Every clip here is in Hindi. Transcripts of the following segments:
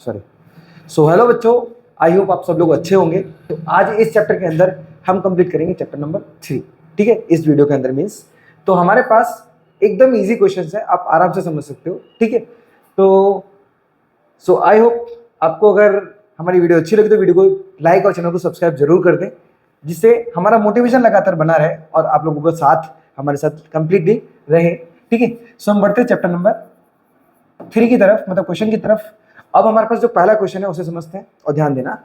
सॉरी। सो हेलो बच्चों, आई होप आप सब लोग अच्छे होंगे। तो आज इस चैप्टर के अंदर हम कंप्लीट करेंगे चैप्टर नंबर 3। ठीक है, इस वीडियो के अंदर मीन्स तो हमारे पास एकदम इजी क्वेश्चंस है, आप आराम से समझ सकते हो। ठीक है, तो सो आई होप आपको अगर हमारी वीडियो अच्छी लगी तो वीडियो को लाइक और चैनल को सब्सक्राइब जरूर कर दें, जिससे हमारा मोटिवेशन लगातार बना रहे और आप लोगों का साथ हमारे साथ कंप्लीटली रहे। ठीक है, सो हम बढ़ते हैं चैप्टर नंबर 3 की तरफ, मतलब क्वेश्चन की तरफ। अब हमारे पास जो पहला क्वेश्चन है उसे समझते हैं और ध्यान देना।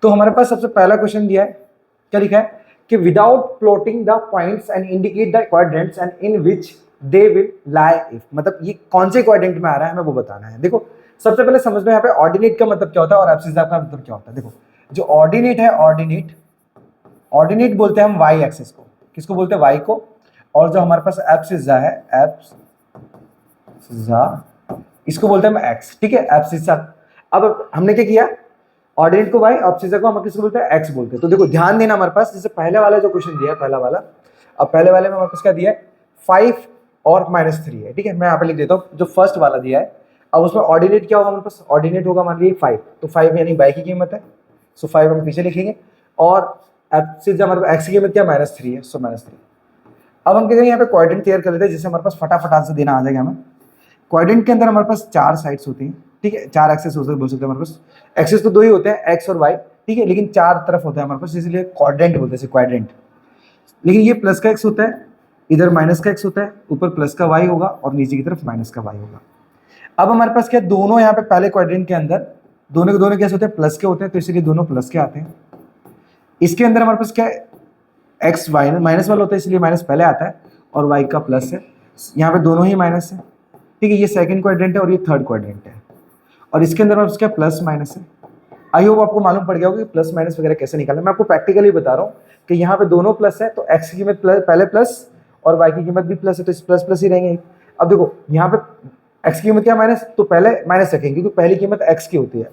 तो हमारे पास सबसे पहला क्वेश्चन दिया है, क्या लिखा है कि without plotting the points and indicate the quadrants and in which they will lie if, मतलब ये कौन से क्वाड्रेंट में आ रहा है हमें वो बताना है। देखो सबसे पहले समझ लो यहाँ पे ऑर्डिनेट का मतलब क्या होता है और एब्सिसा का मतलब क्या होता है। देखो जो ऑर्डिनेट है, ऑर्डिनेट बोलते हैं हम वाई एक्सिस को, किसको बोलते हैं, वाई को। और जो हमारे पास एब्सिसा है, एब्सिसा, इसको बोलते हैं हम एक्स। ठीक है, एब्सिसा। अब हमने क्या किया, ऑर्डिनेट को वाई, एब्सिसा को हम किसको बोलते हैं, एक्स बोलते हैं। तो देखो ध्यान देना, हमारे पास जैसे पहले वाला जो क्वेश्चन दिया है, पहला वाला, अब पहले वाले में हमारे पास क्या दिया है, 5 और -3 है। ठीक है, मैं यहाँ पे लिख देता हूँ जो फर्स्ट वाला दिया है। अब उसमें ऑर्डिनेट क्या होगा, हमारे पास ऑर्डिनेट होगा मान लीजिए 5, तो 5 यानी बाई की कीमत है, सो 5 हम पीछे लिखेंगे। और एब्सिसा हमारे पास एक्स की कीमत क्या, -3 है, सो -3। अब हम क्या करेंगे, यहाँ पे क्वाड्रेंट क्लियर कर लेते हैं, जिससे हमारे पास फटाफट आंसर देना आ जाएगा हमें। क्वाड्रेंट के अंदर हमारे पास 4 साइड्स होती हैं। ठीक है, 4 एक्सेस हो सकते, बोल सकते हैं हमारे पास। एक्सेस तो 2 ही होते हैं, एक्स और वाई। ठीक है, लेकिन 4 तरफ होता है हमारे पास, इसलिए क्वाड्रेंट बोलते हैं, क्वाड्रेंट। लेकिन ये प्लस का एक्स होता है, इधर माइनस का एक्स होता है, ऊपर प्लस का वाई होगा और नीचे की तरफ माइनस का वाई होगा। अब हमारे पास क्या, दोनों यहाँ पे पहले क्वाड्रेंट के अंदर दोनों के दोनों कैसे होते हैं, प्लस के होते हैं, तो इसलिए दोनों प्लस के आते हैं। इसके अंदर हमारे पास क्या है, एक्स वाई माइनस वाला होता है, इसलिए माइनस पहले आता है और वाई का प्लस है। यहाँ पे दोनों ही माइनस है। ठीक है, ये सेकंड क्वाड्रेंट है और ये थर्ड क्वाड्रेंट है। और इसके अंदर हमारे पास क्या, प्लस माइनस है। आई होप आपको मालूम पड़ गया होगा कि प्लस माइनस वगैरह कैसे निकालना। मैं आपको प्रैक्टिकली बता रहा हूँ कि यहाँ पे दोनों प्लस है, तो एक्स की कीमत पहले प्लस और वाई की कीमत भी प्लस है, तो इस प्लस प्लस ही रहेंगे। अब देखो यहाँ पे एक्स की कीमत क्या, माइनस, तो पहले माइनस रखेंगे क्योंकि पहली कीमत एक्स की होती है।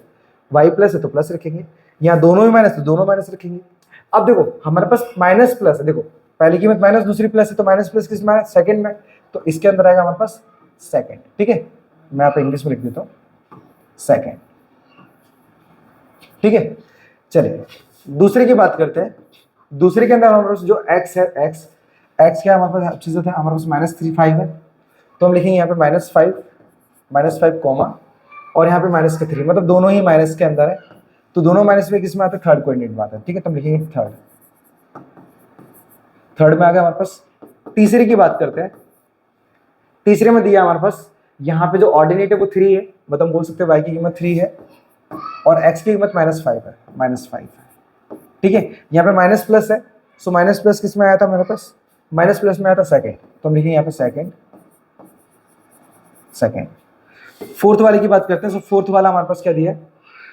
वाई प्लस है तो प्लस रखेंगे, यहाँ दोनों ही माइनस तो दोनों माइनस रखेंगे। अब देखो हमारे पास माइनस प्लस है, देखो पहली कीमत माइनस, दूसरी प्लस है, तो माइनस प्लस किस में, सेकंड में, तो इसके अंदर आएगा हमारे पास सेकंड। ठीक है, मैं यहाँ पे इंग्लिश में लिख देता हूँ, सेकंड। ठीक है, चलिए दूसरे की बात करते हैं। दूसरे के अंदर हमारे पास जो एक्स है, एक्स क्या है हमारे पास, चीज़ है हमारे पास -3 5 है, तो हम लिखेंगे यहाँ पे -5 कॉमा और यहाँ पे -3, मतलब दोनों ही माइनस के अंदर है, तो दोनों माइनस में किस में आता है, थर्ड कोऑर्डिनेट में आता है। ठीक है, तो हम लिखेंगे थर्ड में आ गया हमारे पास। तीसरे की बात करते हैं। तीसरे में दिया हमारे पास, यहाँ पे जो ऑर्डिनेट है वो 3 है, मतलब बोल सकते हैं वाई की कीमत 3 है और एक्स की कीमत -5 है, -5 है। ठीक है, यहाँ पे माइनस प्लस है, सो माइनस प्लस किस में आया था मेरे पास, माइनस प्लस में आया था सेकंड, तो हम लिखेंगे यहाँ पे सेकंड। फोर्थ वाले की बात करते हैं। सो फोर्थ वाला हमारे पास क्या दिया है,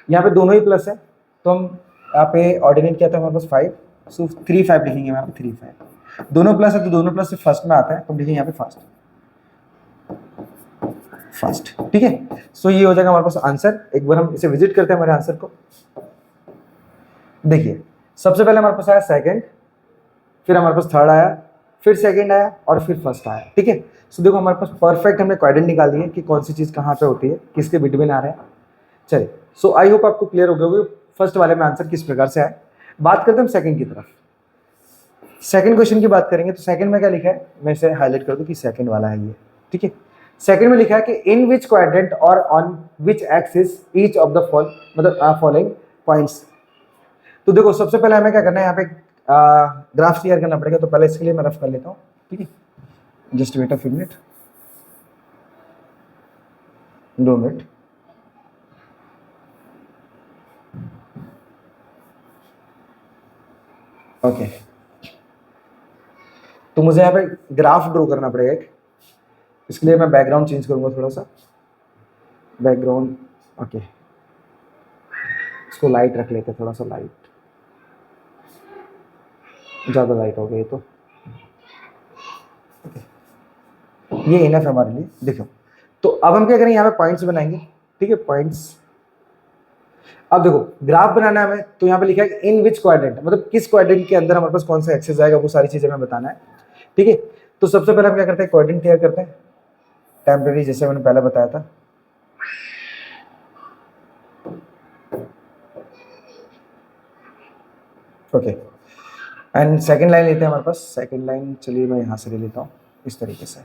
यहाँ पे दोनों ही प्लस है, तो हम यहाँ पे ऑर्डिनेट क्या था हमारे पास 5, सो 3 5 लिखेंगे यहाँ पे 3 5। दोनों प्लस है तो दोनों प्लस से फर्स्ट में आता है, तो हम लिखेंगे यहाँ पे फर्स्ट। ठीक है, सो ये हो जाएगा हमारे पास आंसर। एक बार हम इसे विजिट करते हैं हमारे आंसर को। देखिए सबसे पहले हमारे पास आया सेकंड, फिर हमारे पास थर्ड आया, फिर सेकंड आया और फिर फर्स्ट आया। ठीक है, सो देखो हमारे पास परफेक्ट हमने क्वाड्रेंट निकाल दिए कि कौन सी चीज़ कहाँ पे होती है, किसके बिटवीन आ रहे हैं। चलिए, सो आई होप आपको क्लियर हो गया होगा फर्स्ट वाले में आंसर किस प्रकार से आया। बात करते हैं हम सेकंड की तरफ। सेकंड क्वेश्चन की बात करेंगे, तो सेकंड में क्या लिखा है, मैं इसे हाईलाइट कर दूं कि सेकंड वाला है ये। ठीक है, सेकंड में लिखा है कि इन विच क्वाड्रेंट और on which axis each of the मतलब फॉलोइंग पॉइंट्स। तो देखो सबसे पहले हमें क्या करना है, यहाँ पे ग्राफ क्लियर करना पड़ेगा, तो पहले इसके लिए मैं रफ कर लेता हूँ। ठीक है, just wait a few minute, 2 मिनट। ओके, तो मुझे यहाँ पे ग्राफ ड्रॉ करना पड़ेगा एक, इसके लिए मैं बैकग्राउंड चेंज करूंगा थोड़ा सा, बैकग्राउंड। ओके, इसको लाइट रख लेते हैं, थोड़ा सा लाइट, ज़्यादा लाइट हो गई तो ये इनफ है हमारे लिए। देखो तो अब हम क्या करेंगे, यहाँ पे पॉइंट्स बनाएंगे। ठीक है, पॉइंट्स। अब देखो ग्राफ बनाना है हमें, तो यहाँ पे लिखा है इन विच क्वाड्रेंट, मतलब किस क्वाड्रेंट के अंदर हमारे पास कौन सा एक्सेस आएगा, वो सारी चीजें हमें बताना है। ठीक है, तो सबसे पहले हम क्या करते हैं, क्वाड्रेंट क्लियर करते हैं टेम्परेरी, जैसे मैंने पहले बताया था। ओके, एंड सेकेंड लाइन लेते हैं हमारे पास। सेकेंड लाइन चलिए मैं यहाँ से ले लेता हूँ इस तरीके से।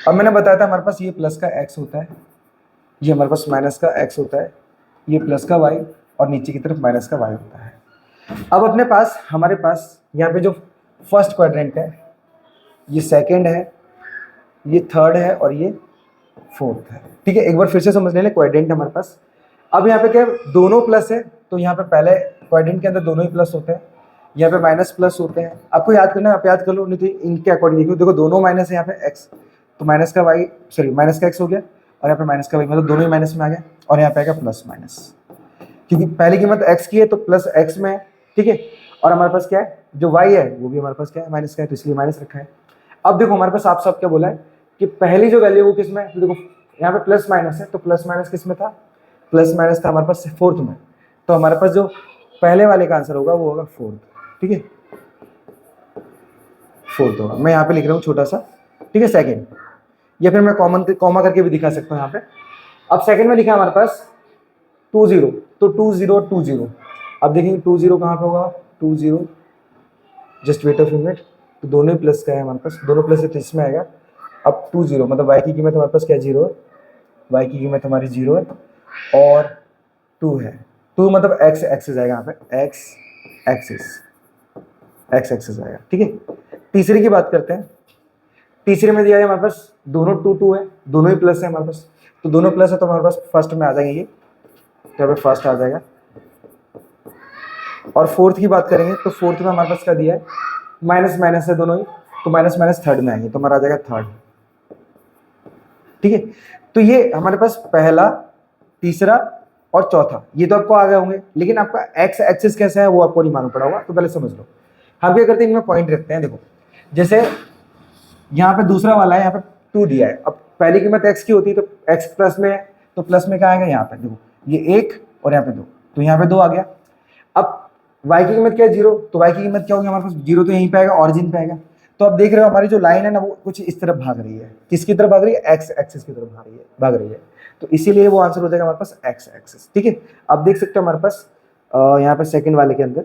अब मैंने बताया था हमारे पास ये प्लस का x होता है, ये हमारे पास माइनस का x होता है, ये प्लस का y और नीचे की तरफ माइनस का y होता है। अब अपने पास हमारे पास यहाँ पे जो फर्स्ट क्वाड्रेंट है, ये सेकंड है, ये थर्ड है और ये फोर्थ है। ठीक है, एक बार फिर से समझ लें, क्वाड्रेंट हमारे पास। अब यहाँ पे क्या है, दोनों प्लस है, तो यहाँ पे पहले क्वाड्रेंट के अंदर दोनों ही प्लस होते हैं, यहाँ पे माइनस प्लस होते हैं। आपको याद करना है, आप याद कर लो, नहीं तो इनके अकॉर्डिंग देखो, देखो दोनों माइनस है, यहाँ पे x, तो माइनस का y, सॉरी माइनस का x हो गया, और यहाँ पे माइनस का y, मतलब दोनों ही माइनस में आ गया, और यहाँ पे आएगा प्लस माइनस, क्योंकि पहली कीमत x की है तो प्लस x में है। ठीक है, और हमारे पास क्या है, जो y है वो भी हमारे पास क्या है, माइनस का है, तो इसलिए माइनस रखा है। अब देखो हमारे पास आप सब क्या बोला है कि पहली जो वैल्यू वो किस में है, तो देखो यहाँ पे प्लस माइनस है, तो प्लस माइनस किस में था, प्लस माइनस था हमारे पास फोर्थ में, तो हमारे पास जो पहले वाले का आंसर होगा वो होगा फोर्थ। ठीक है, फोर्थ होगा, मैं यहाँ पे लिख रहा हूँ छोटा सा। ठीक है, सेकंड, या फिर मैं कॉमा करके भी दिखा सकता हूँ यहाँ पे। अब सेकंड में लिखा है हमारे पास 20, तो 2020। अब देखेंगे 20 कहाँ पे होगा, 20, जस्ट वेट ऑफ मिनट, तो दोनों ही प्लस का है हमारे पास, दोनों प्लस है तो इसमें आएगा। अब 20 मतलब y की कीमत हमारे पास क्या, 0 है, y की कीमत हमारी 0 है, और 2 है, 2 मतलब x एक्सिस आएगा यहाँ पे, x एक्सिस आएगा। ठीक है, तीसरे की बात करते हैं। तीसरे में दिया है हमारे पास दोनों 2 है, दोनों ही प्लस है हमारे पास, तो दोनों प्लस है तो हमारे पास फर्स्ट में आ जाएंगे ये, तो यहाँ पे फर्स्ट आ जाएगा। और फोर्थ की बात करेंगे तो फोर्थ में हमारे पास क्या दिया है, माइनस माइनस है दोनों ही, तो माइनस माइनस थर्ड में आएंगे, तो हमारा आ जाएगा थर्ड। ठीक है, तो ये हमारे पास पहला, तीसरा और चौथा, ये तो आपको आ गए होंगे, लेकिन आपका एक्स एक्सिस कैसा है वो आपको नहीं मालूम पड़ा होगा, तो पहले समझ लो। हम क्या करते हैं, इनमें पॉइंट रखते हैं। देखो जैसे यहाँ पे दूसरा वाला है, यहाँ पे 2 दिया है, अब पहली कीमत x की होती है तो x प्लस में है, तो प्लस में क्या आएगा, यहाँ पे देखो ये 1 और यहाँ पे 2, तो यहाँ पे 2 आ गया। अब y की कीमत क्या है, 0, तो y की कीमत क्या होगी हमारे पास, 0 तो यहीं पे आएगा, ऑरिजिन पे आएगा। तो अब देख रहे हो हमारी जो लाइन है ना वो कुछ इस तरफ भाग रही है, किसकी तरफ भाग रही है, एक्स एक्सिस की तरफ भाग रही है, तो इसीलिए वो आंसर हो जाएगा हमारे पास एक्स एक्सिस। ठीक है, अब देख सकते हो हमारे पास यहाँ पे सेकंड वाले के अंदर,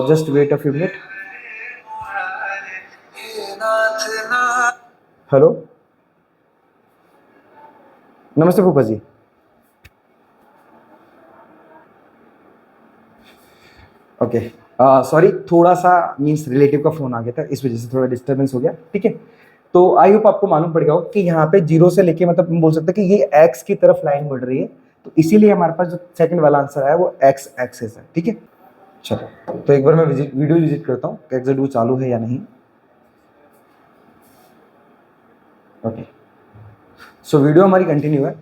just wait a few minute. Hello, नमस्ते फूफा जी। ओके, सॉरी, थोड़ा सा मीन्स रिलेटिव का फोन आ गया था, इस वजह से थोड़ा डिस्टर्बेंस हो गया। ठीक है, तो आई होप आपको मालूम पड़ गया हो कि यहाँ पे 0 से लेके, मतलब हम बोल सकते हैं कि ये x की तरफ लाइन बढ़ रही है, तो इसीलिए हमारे पास जो सेकंड वाला आंसर आया वो x एक्सिस है। ठीक है, चलो तो एक बार मैं वीडियो विजिट करता हूँ कि एग्जिट वो चालू है या नहीं। ओके, सो वीडियो हमारी कंटिन्यू है,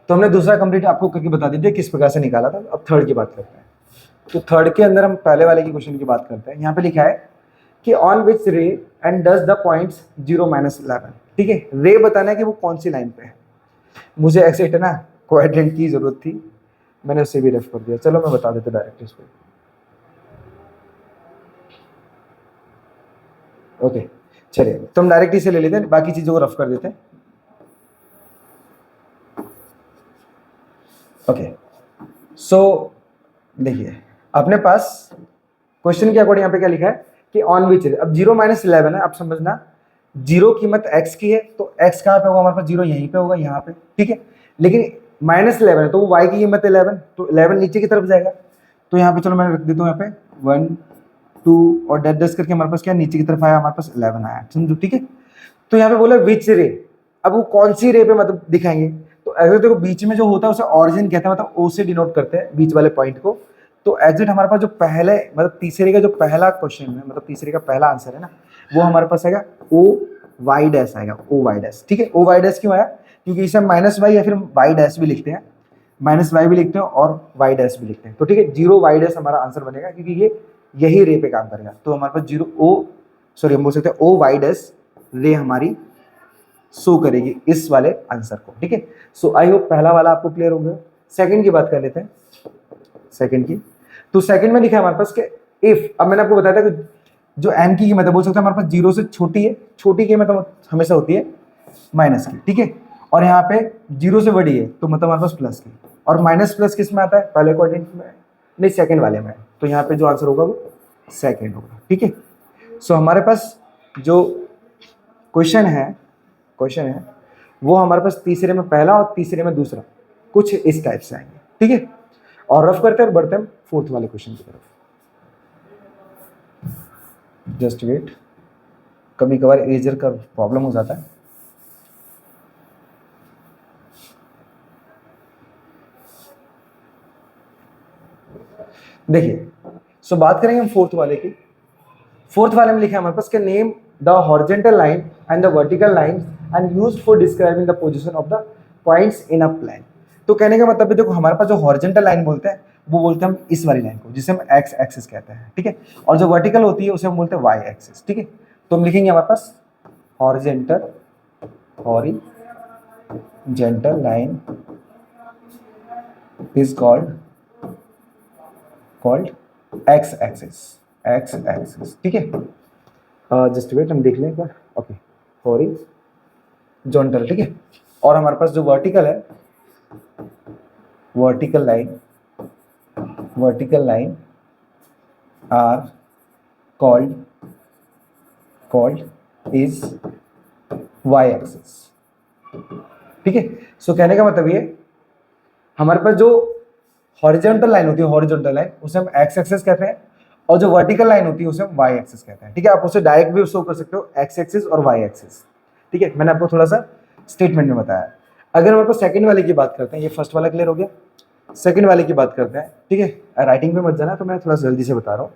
तो हमने दूसरा कंप्लीट आपको करके बता दीजिए किस प्रकार से निकाला था। अब थर्ड की बात करते हैं, तो थर्ड के अंदर हम पहले वाले की क्वेश्चन की बात करते हैं। यहाँ पे लिखा है कि ऑन विच रे एंड डज द पॉइंट्स 0-11। ठीक है, रे बताना है कि वो कौन सी लाइन पे है। मुझे एक्सेट है ना क्वाड्रेंट की जरूरत थी, मैंने उससे भी रेफ कर दिया। चलो मैं बता देता डायरेक्ट इसको। ओके, चलिए तो हम डायरेक्ट इसे ले लेते हैं, बाकी चीजों को रफ कर देते हैं। ओके, सो देखिए अपने पास क्वेश्चन के अकॉर्डिंग यहाँ पे क्या लिखा है कि ऑन विच, अब 0-11 है। अब समझना 0 कीमत x की है, तो x कहाँ पे होगा हमारे पास, 0 यहीं पे होगा, यहाँ पे। ठीक है, लेकिन -11 है तो वो y की कीमत 11, तो 11 नीचे की तरफ जाएगा, तो यहाँ पे चलो मैं रख देता हूँ यहाँ पे 1 2 और डैश करके हमारे पास क्या नीचे की तरफ आया, हमारे पास 11 आया, समझो। ठीक है, तो यहाँ पे बोला विच रे, अब वो कौन सी रे पे मतलब दिखाएंगे, तो अगर देखो बीच में जो होता है उसे ऑरिजिन कहते हैं, मतलब ओ से डिनोट करते हैं बीच वाले पॉइंट को। तो एग्जिट हमारे पास जो पहले, मतलब तीसरे का जो पहला क्वेश्चन है, मतलब तीसरे का पहला आंसर है ना, वो हमारे पास आएगा ओ वाई डैश आएगा, ओ वाई डैश। ठीक है, ओ वाई डैश क्यों आया, क्योंकि इसे हम -y या फिर वाई डैश भी लिखते हैं, -y भी लिखते हैं और वाई डैश भी लिखते हैं। तो ठीक है, 0 वाई डैश हमारा आंसर बनेगा, क्योंकि ये यही रे पे काम करेगा। तो हमारे पास 0 ओ, सॉरी हम बोल सकते हैं ओ वाई डैश रे हमारी शो करेगी इस वाले आंसर को। ठीक है, सो आई होप पहला वाला आपको क्लियर हो गया। सेकंड की बात कर लेते हैं, सेकंड की। तो सेकंड में लिखा है हमारे पास कि इफ, अब मैंने आपको बताया था कि जो एन की कीमत है बोल सकते हैं हमारे पास 0 से छोटी है, छोटी कीमत हमेशा होती है माइनस की। ठीक है, और यहाँ पे 0 से बड़ी है तो मतलब हमारे पास प्लस की, और माइनस प्लस किस में आता है, पहले क्वाड्रेंट में नहीं सेकंड वाले में। तो यहाँ पे जो आंसर होगा वो सेकेंड होगा। ठीक है, सो हमारे पास जो क्वेश्चन है वो हमारे पास तीसरे में पहला और तीसरे में दूसरा कुछ इस टाइप से आएंगे। ठीक है, और रफ करते हैं और बढ़ते हैं फोर्थ वाले क्वेश्चन की तरफ। जस्ट वेट, कभी कभार इरेजर का प्रॉब्लम हो जाता है। देखिए, सो बात करेंगे हम फोर्थ वाले की। फोर्थ वाले में लिखा है हमारे पास के name the horizontal line and the vertical line and used for describing the position of the points in a plan. तो कहने का मतलब है, देखो हमारे पास जो हॉरिजॉन्टल लाइन बोलते हैं वो बोलते हैं हम इस वाली लाइन को, जिसे हम एक्स एक्सिस कहते हैं। ठीक है, और जो वर्टिकल होती है उसे हम बोलते हैं वाई एक्सिस। ठीक है, तो हम लिखेंगे हमारे पास horizontal line is called x axis. ठीक है, जस्ट वेट, हम देख लें एक बार। Okay, horizontal. ठीक है, और हमारे पास जो वर्टिकल है, vertical line are called is Y axis. ठीक है, सो कहने का मतलब ये, हमारे पास जो हॉरिजॉन्टल लाइन होती है, हॉरिजॉन्टल लाइन उसे हम एक्स एक्सिस कहते हैं, और जो वर्टिकल लाइन होती है उसे हम वाई एक्सिस कहते हैं। ठीक है, आप उसे डायरेक्ट भी शो कर सकते हो, एक्स एक्सिस और वाई एक्सिस। ठीक है, मैंने आपको थोड़ा सा स्टेटमेंट में बताया। अगर हमारे पास सेकंड वाले की बात करते हैं, ये फर्स्ट वाला क्लियर हो गया, सेकंड वाले की बात करते हैं। ठीक है, राइटिंग पे मत जाना, तो मैं थोड़ा जल्दी से बता रहा हूँ।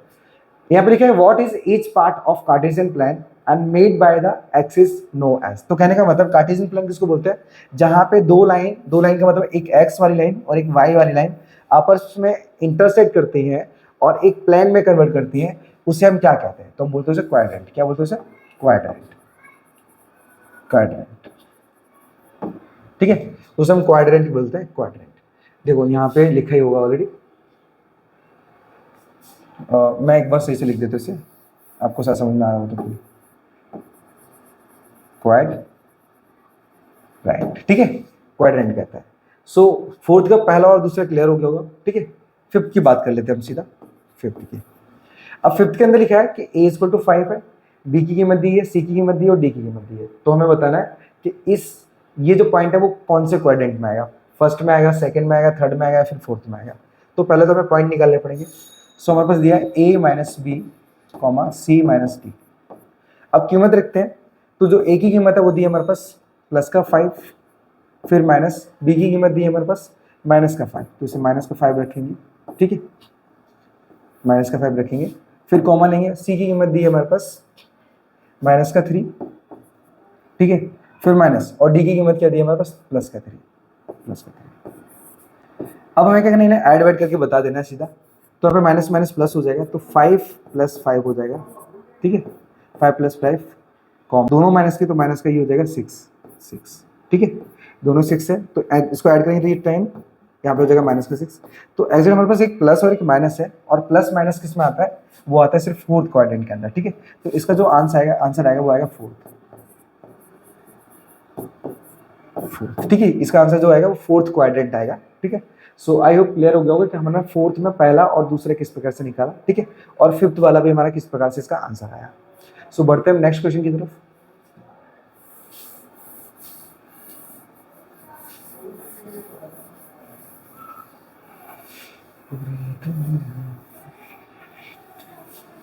यहाँ पे लिखा है what is each part of Cartesian plan and made by the axis known as. तो कहने का मतलब कार्टेशियन प्लान किसको बोलते हैं, जहां पे दो लाइन का मतलब एक एक्स वाली लाइन और एक वाई वाली लाइन आपस में इंटरसेक्ट करती हैं और एक प्लेन में कन्वर्ट करती हैं, उसे हम क्या कहते हैं, तो हम बोलते हैं उसे क्वाड्रेंट। क्या बोलते हैं उसे? क्वाड्रेंट। ठीक है, उसे हम क्वाड्रेंट बोलते हैं, क्वाड्रेंट। देखो यहाँ पे लिखा ही होगा ऑलरेडी, मैं एक बार सही से लिख देता हूँ इसे, आपको साथ समझ में आ रहा हो तो क्वाड्रेंट। ठीक है, क्वाड्रेंट कहता है। सो फोर्थ का पहला और दूसरा क्लियर हो गया होगा। ठीक है, फिफ्थ की बात कर लेते हैं हम सीधा, फिफ्थ की। अब फिफ्थ के अंदर लिखा है कि a इक्वल टू 5 है, b की कीमत दी है, c की कीमत दी है और d की कीमत दी है। तो हमें बताना है कि ये जो पॉइंट है वो कौन से क्वाड्रेंट में आएगा, फर्स्ट में आएगा, सेकंड में आएगा, थर्ड में आएगा, फिर फोर्थ में आएगा। तो पहले तो हमें पॉइंट निकालने पड़ेंगे। सो हमारे पास दिया है a minus B comma C minus D. अब कीमत रखते हैं, तो जो a की कीमत है वो दी है हमारे पास प्लस का 5, फिर माइनस b की कीमत दी है हमारे पास माइनस का 5, तो इसे माइनस का 5 रखेंगे। ठीक है, माइनस का 5 रखेंगे, फिर कॉमा लेंगे, c की कीमत दी है हमारे पास माइनस का 3। ठीक है, फिर माइनस, और d की कीमत क्या दी है हमारे पास प्लस का 3। अब हमें क्या करना है, ऐड वैड करके बता देना है सीधा। तो यहाँ पे माइनस माइनस प्लस हो जाएगा, तो 5 + 5 हो जाएगा। ठीक है, 5 + 5 कॉम, दोनों माइनस के, तो माइनस का ये हो जाएगा 6। ठीक है, दोनों 6 है, तो इसको ऐड करेंगे तो ये 10, यहाँ पे हो जाएगा माइनस का 6। तो ऐसे हमारे पास एक प्लस और एक माइनस है, और प्लस माइनस किस में आता है, वो आता है सिर्फ फोर्थ क्वाड्रेंट के अंदर। ठीक है, तो इसका जो आंसर आएगा वो आएगा फोर्थ। ठीक है, इसका आंसर जो आएगा वो फोर्थ क्वाड्रेंट आएगा। ठीक है, सो आई होप क्लियर हो गया होगा कि हमने फोर्थ में पहला और दूसरा किस प्रकार से निकाला। ठीक है, और फिफ्थ वाला भी हमारा किस प्रकार से इसका आंसर आया। सो बढ़ते हैं नेक्स्ट क्वेश्चन की तरफ।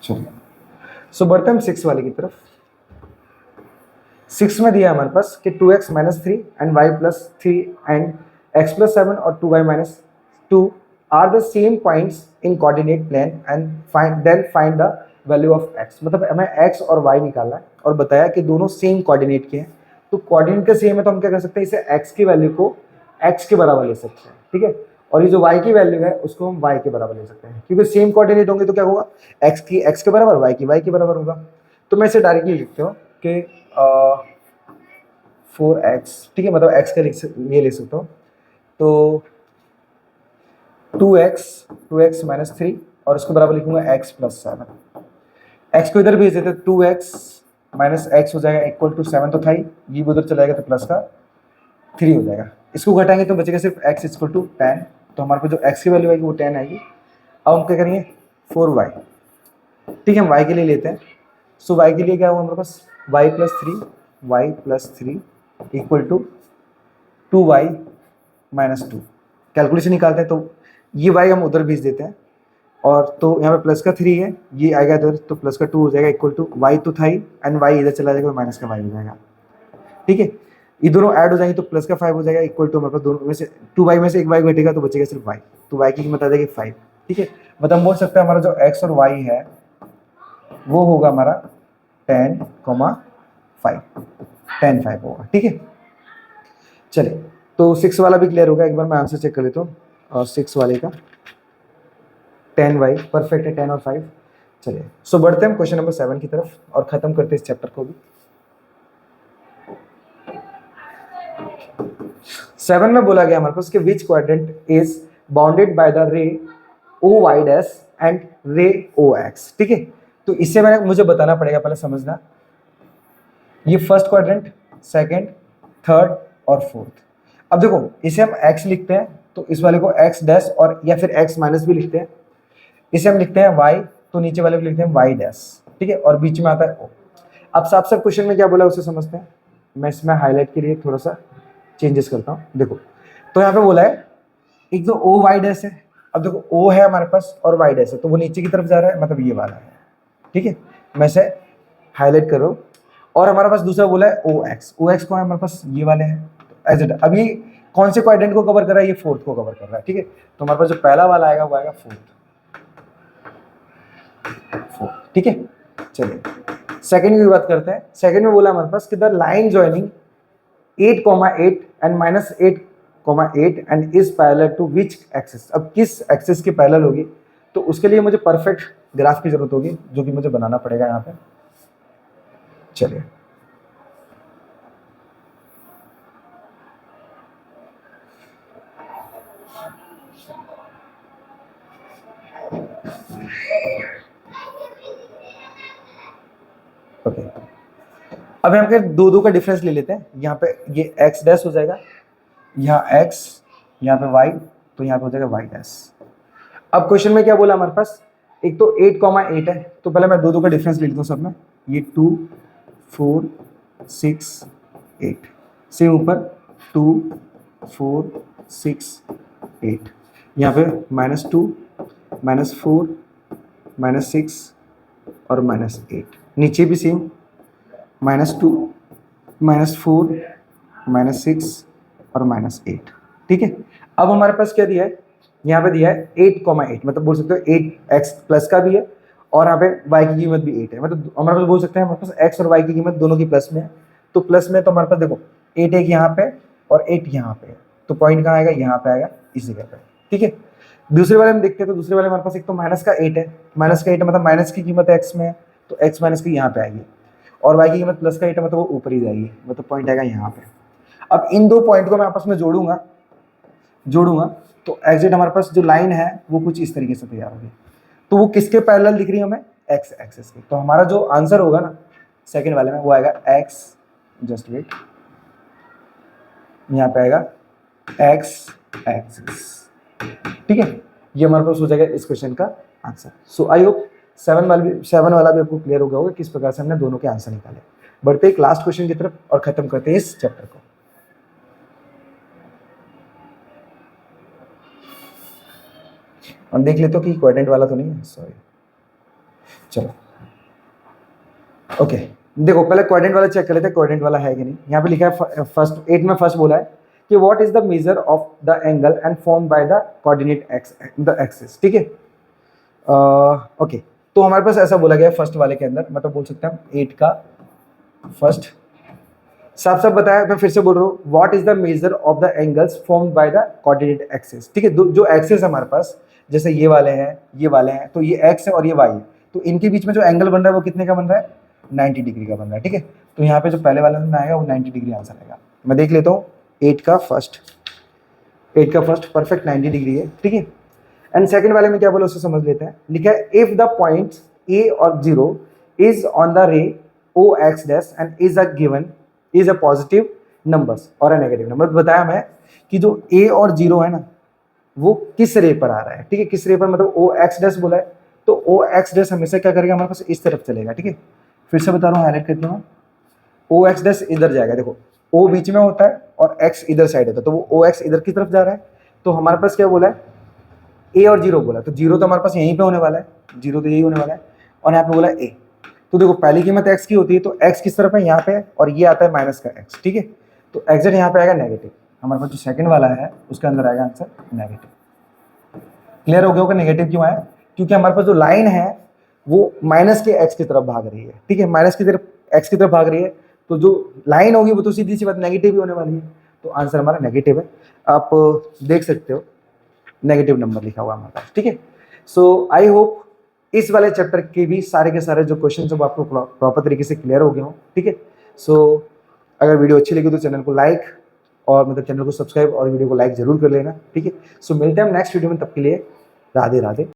चलिए, सो बढ़ते हैं हम 6 वाले की तरफ। 6 में दिया हमारे पास कि 2x - 3 and y + 3 and x + 7 और 2y - 2 are the same points in coordinate plane and find the value of x। मतलब हमें x और y निकालना है, और बताया कि दोनों सेम कोऑर्डिनेट के हैं। तो कोऑर्डिनेट के सेम है तो हम क्या कर सकते हैं, इसे x की वैल्यू को x के बराबर ले सकते हैं। ठीक है, और ये जो y की वैल्यू है उसको हम y के बराबर ले सकते हैं, क्योंकि सेम कोऑर्डिनेट होंगे तो क्या होगा, x की x के बराबर, y की y के बराबर होगा। तो मैं इसे डायरेक्टली लिखता हूँ कि 4x, ठीक है, मतलब x का ये ले सकता हूँ, तो 2x - 3 और इसको बराबर लिखूंगा x + 7। x को इधर भेज देते, 2x - x हो जाएगा इक्वल टू 7 तो था ही, ये उधर चला जाएगा तो प्लस का 3 हो जाएगा। इसको घटाएंगे तो बचेगा सिर्फ x = 10, तो हमारे पास जो x की वैल्यू आएगी वो 10 आएगी। अब हम क्या करेंगे, 4y, ठीक है, हम y के लिए लेते हैं। सो y के लिए क्या हुआ हमारे पास, y plus three equal to 2y minus 2। Calculation निकालते हैं तो ये y हम उधर भेज देते हैं, और तो यहाँ पे प्लस का 3 है, ये आएगा इधर तो प्लस का 2 हो जाएगा इक्वल टू y तो था ही, एंड y इधर चला जाएगा, माइनस का y हो जाएगा, ठीक है। ये दोनों ऐड हो जाएंगे तो प्लस का 5 हो जाएगा इक्वल टू हमारे पास दोनों में से 2y में से एक y घटेगा तो बचेगा सिर्फ y, तो y की कीमत आ जाएगी 5, ठीक है। मतलब हम बोल सकते हैं हमारा जो x और y है वो होगा हमारा 10, 5, 10, 5 होगा, ठीक है। चलिए, तो 6 वाला भी क्लियर होगा, एक बार मैं आंसर चेक कर लेता हूँ। और 6 वाले का 10y परफेक्ट है, 10 और 5। चलिए, सो बढ़ते हैं हम क्वेश्चन नंबर 7 की तरफ और खत्म करते हैं इस चैप्टर को भी। 7 में बोला गया हमारे पास कि which quadrant is bounded by the ray O Y dash and रे ओ एक्स, ठीक है। तो इससे मुझे बताना पड़ेगा, पहले समझना, ये फर्स्ट क्वाड्रेंट, सेकंड, थर्ड और फोर्थ। अब देखो, इसे हम x लिखते हैं तो इस वाले को x डैश और या फिर x माइनस भी लिखते हैं, इसे हम लिखते हैं y तो नीचे वाले को लिखते हैं y डैश, ठीक है, और बीच में आता है o। अब साफ साफ क्वेश्चन में क्या बोला उसे समझते हैं। मैं इसमें हाईलाइट के लिए थोड़ा सा चेंजेस करता हूँ। देखो, तो यहाँ पे बोला है एक तो ओ वाई डैश है। अब देखो, ओ है हमारे पास और वाई डैश है, तो वो नीचे की तरफ जा रहा है, मतलब ये वाला है, ठीक है। मैं इसे हाईलाइट कर रहा हूँ। और हमारे पास दूसरा बोला है ओ एक्स को है हमारे पास ये वाले हैं, तो एज इट। अब ये कौन से क्वाड्रेंट को कवर कर रहा है, ये फोर्थ को कवर कर रहा है, ठीक है। तो हमारे पास जो पहला वाला आएगा वो आएगा फोर्थ, ठीक है। चलिए, सेकंड की बात करते हैं। सेकंड में बोला हमारे पास कि the line joining 8,8 and -8,8 and is parallel to which axis. अब किस एक्सिस की पैरेलल होगी, तो उसके लिए मुझे परफेक्ट ग्राफ की जरूरत होगी, जो कि मुझे बनाना पड़ेगा यहाँ पे। चलिए, ओके। अब यहाँ पे दो का डिफरेंस ले लेते हैं। यहाँ पे ये x डैश हो जाएगा, यहाँ x, यहाँ पे y, तो यहाँ पे हो जाएगा y डैश। अब क्वेश्चन में क्या बोला हमारे पास, एक तो 8,8 है, तो पहले मैं दो का डिफरेंस ले लेता हूँ सब में। ये 2, 4, 6, 8, सेम ऊपर 2, 4, 6, 8, यहाँ पे -2, -4, -6 और -8, नीचे भी सेम -2, -4, -6 और -8, ठीक है। अब हमारे पास क्या दिया है, यहाँ पे दिया है 8,8, मतलब बोल सकते हो 8x प्लस का भी है और यहाँ पे y की कीमत भी 8 है, मतलब हमारे पास बोल सकते हैं हमारे पास x और y की कीमत दोनों की प्लस में है। तो प्लस में तो हमारे पास देखो 8 एक यहाँ पे और 8 यहाँ पे, तो पॉइंट कहाँ आएगा, यहाँ पे आएगा, इस जगह पे, ठीक है। दूसरे वाले में देखते हैं, तो दूसरे वाले हमारे पास एक तो -8 है, -8 मतलब माइनस की कीमत x में है, तो x माइनस की यहाँ पे आएगी, और y की कीमत +8 है, मतलब वो ऊपर ही जाएगी, मतलब पॉइंट आएगा यहाँ पे। अब इन दो पॉइंट को मैं आपस में जोड़ूंगा, तो एग्जिट हमारे पास जो लाइन है वो कुछ इस तरीके से तैयार होगी। तो वो किसके पैरेलल दिख रही है हमें, x एक्सिस के। तो हमारा जो आंसर होगा ना सेकंड वाले में, वो आएगा x, जस्ट वेट, यहाँ पे आएगा x एक्सिस, ठीक है। ये हमारे पास हो जाएगा इस क्वेश्चन का आंसर। सो आई होप 7 वाला भी आपको क्लियर हो गया होगा किस प्रकार से हमने दोनों के आंसर निकाले। बढ़ते एक लास्ट क्वेश्चन की तरफ और खत्म करते हैं इस चैप्टर को। हम देख लेते हो कि क्वाड्रेंट वाला तो नहीं है, सॉरी। चलो, ओके, देखो पहले क्वाड्रेंट वाला चेक कर लेते हैं, क्वाड्रेंट वाला है कि नहीं। यहाँ पे लिखा है फर्स्ट 8 में फर्स्ट बोला है कि what is the measure of the angle and form by the coordinate the axis, ठीक है। ओके, तो हमारे पास ऐसा बोला गया फर्स्ट वाले के अंदर, मतलब बोल सकते हैं हम 8 का फर्स्ट, साफ साफ बताया, मैं फिर से बोल रहा हूँ, what is the measure of the angles formed by the coordinate axis, ठीक है। जो एक्सिस हमारे पास, जैसे ये वाले हैं, तो ये x है और ये y है, तो इनके बीच में जो एंगल बन रहा है वो कितने का बन रहा है, 90 डिग्री का बन रहा है, ठीक है। तो यहाँ पे जो पहले वाले में आएगा वो 90 डिग्री आंसर आएगा। मैं देख लेता हूँ 8 का फर्स्ट परफेक्ट 90 डिग्री है, ठीक है। एंड सेकंड वाले में क्या बोला उसे समझ लेते हैं। लिखा है इफ द पॉइंट्स a और 0 इज ऑन द रे o x dash and is a positive numbers और अ नेगेटिव नंबर। बताया मैं कि जो a और 0 है ना वो किस रे पर आ रहा है, ठीक है, किस रे पर, मतलब o x डैश बोला है तो ओ एक्स डैश हमेशा क्या करेगा, हमारे पास इस तरफ चलेगा, ठीक है। फिर से बता रहा हूँ, हाईलाइट करके मैं, ओ एक्स डैश इधर जाएगा, देखो ओ बीच में होता है और एक्स इधर साइड होता है, तो वो ओ एक्स इधर की तरफ जा रहा है, तो हमारे पास क्या बोला है, ए और जीरो बोला, तो जीरो तो हमारे पास यहीं पे होने वाला है, जीरो तो यही होने वाला है, और यहाँ पे बोला ए। तो देखो पहली कीमत एक्स की होती है, तो एक्स किस तरफ है, यहाँ पे, और ये आता है माइनस का एक्स, ठीक है। तो एग्जैक्ट यहाँ पे आएगा नेगेटिव, हमारे पास जो सेकंड वाला है उसके अंदर आएगा आंसर नेगेटिव। क्लियर हो गया होगा नेगेटिव क्यों आया, क्योंकि हमारे पास जो लाइन है वो माइनस के एक्स की तरफ भाग रही है, ठीक है, माइनस की तरफ एक्स की तरफ भाग रही है, तो जो लाइन होगी वो तो सीधी सी बात नेगेटिव ही होने वाली है, तो आंसर हमारा नेगेटिव है। आप देख सकते हो नेगेटिव नंबर लिखा हुआ हमारे पास, ठीक है। सो आई होप इस वाले चैप्टर के भी सारे के सारे जो क्वेश्चन सब आपको प्रॉपर तरीके से क्लियर हो गए हो, ठीक है। सो अगर वीडियो अच्छी लगी तो चैनल को लाइक और मतलब चैनल को सब्सक्राइब और वीडियो को लाइक जरूर कर लेना, ठीक है। सो मिलते हैं हम नेक्स्ट वीडियो में, तब के लिए राधे राधे।